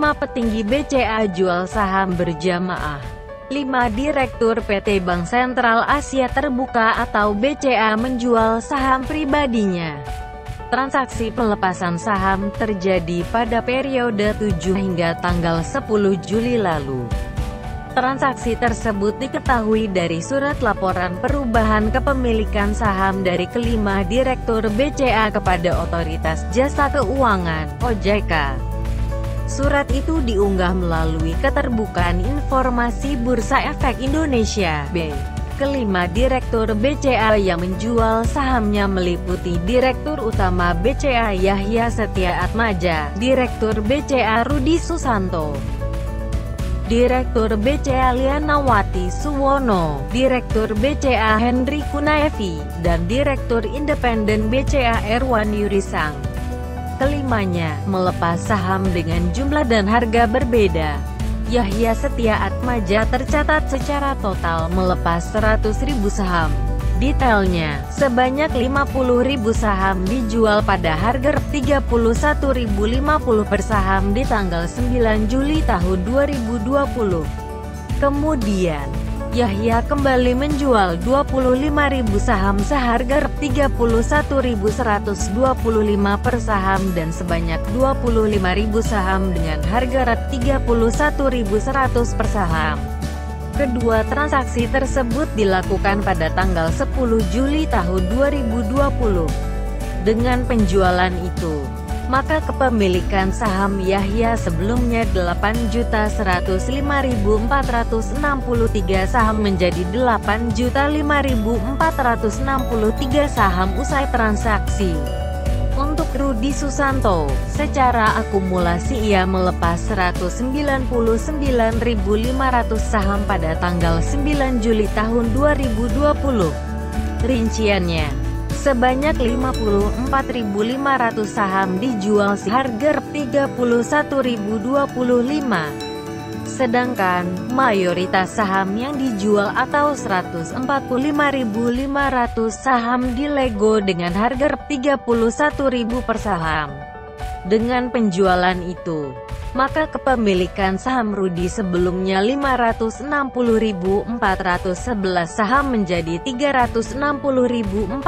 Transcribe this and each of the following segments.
5 petinggi BCA jual saham berjamaah. 5 direktur PT Bank Sentral Asia Terbuka atau BCA menjual saham pribadinya. Transaksi pelepasan saham terjadi pada periode 7 hingga tanggal 10 Juli lalu. Transaksi tersebut diketahui dari surat laporan perubahan kepemilikan saham dari kelima direktur BCA kepada Otoritas Jasa Keuangan (OJK). Surat itu diunggah melalui Keterbukaan Informasi Bursa Efek Indonesia (B). Kelima direktur BCA yang menjual sahamnya meliputi Direktur Utama BCA Yahya Setia Atmaja, Direktur BCA Rudi Susanto, Direktur BCA Lianawati Suwono, Direktur BCA Henry Kunaevi, dan Direktur Independen BCA Erwan Yurisang. Kelimanya melepas saham dengan jumlah dan harga berbeda. Yahya Setia Atmaja tercatat secara total melepas 100.000 saham. Detailnya, sebanyak 50.000 saham dijual pada harga Rp31.050 per saham di tanggal 9 Juli tahun 2020. Kemudian, Yahya kembali menjual 25.000 saham seharga Rp31.125 per saham dan sebanyak 25.000 saham dengan harga Rp31.100 per saham. Kedua transaksi tersebut dilakukan pada tanggal 10 Juli tahun 2020. Dengan penjualan itu, maka kepemilikan saham Yahya sebelumnya 8.105.463 saham menjadi 8.005.463 saham usai transaksi. Untuk Rudi Susanto, secara akumulasi ia melepas 199.500 saham pada tanggal 9 Juli tahun 2020. Rinciannya, sebanyak 54.500 saham dijual seharga Rp31.025. Sedangkan, mayoritas saham yang dijual atau 145.500 saham dilego dengan harga Rp31.000 per saham. Dengan penjualan itu, maka kepemilikan saham Rudi sebelumnya 560.411 saham menjadi 360.411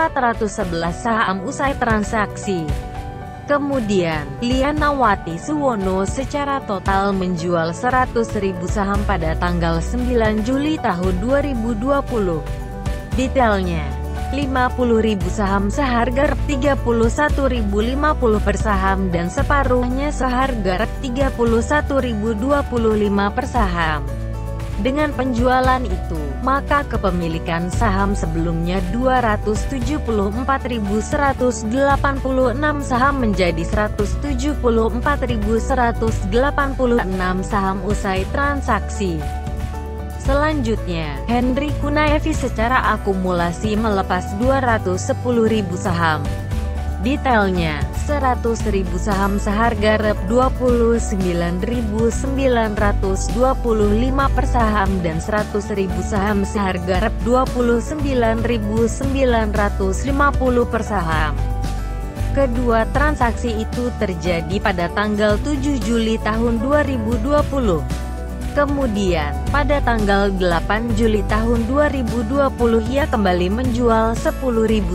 saham usai transaksi. Kemudian, Lianawati Suwono secara total menjual 100.000 saham pada tanggal 9 Juli tahun 2020. Detailnya, 50.000 saham seharga Rp31.050 per saham dan separuhnya seharga Rp31.025 per saham. Dengan penjualan itu, maka kepemilikan saham sebelumnya 274.186 saham menjadi 174.186 saham usai transaksi. Selanjutnya, Henry Kunaevi secara akumulasi melepas 210.000 saham. Detailnya, 100.000 saham seharga Rp29.925 per saham dan 100.000 saham seharga Rp29.950 per saham. Kedua transaksi itu terjadi pada tanggal 7 Juli tahun 2020. Kemudian, pada tanggal 8 Juli tahun 2020 ia kembali menjual 10.000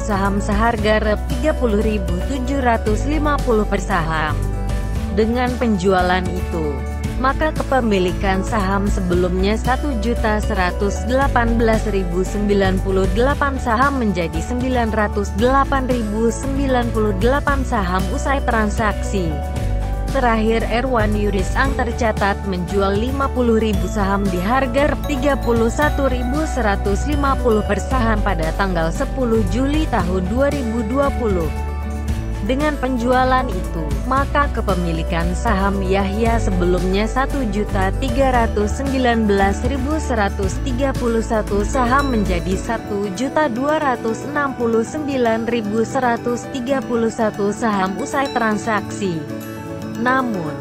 saham seharga Rp30.750 per saham. Dengan penjualan itu, maka kepemilikan saham sebelumnya 1.118.098 saham menjadi 908.098 saham usai transaksi. Terakhir Erwan Yurisang tercatat menjual 50.000 saham di harga Rp31.150 per saham pada tanggal 10 Juli tahun 2020. Dengan penjualan itu, maka kepemilikan saham Yahya sebelumnya 1.319.131 saham menjadi 1.269.131 saham usai transaksi. Namun,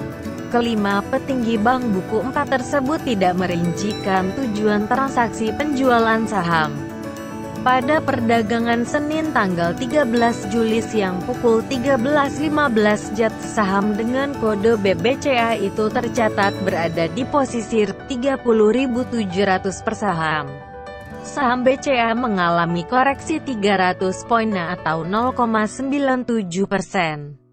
kelima petinggi bank buku 4 tersebut tidak merincikan tujuan transaksi penjualan saham. Pada perdagangan Senin tanggal 13 Juli siang pukul 13.15 JAT, saham dengan kode BBCA itu tercatat berada di posisi 30.700 per saham. Saham BCA mengalami koreksi 300 poin atau 0,97%.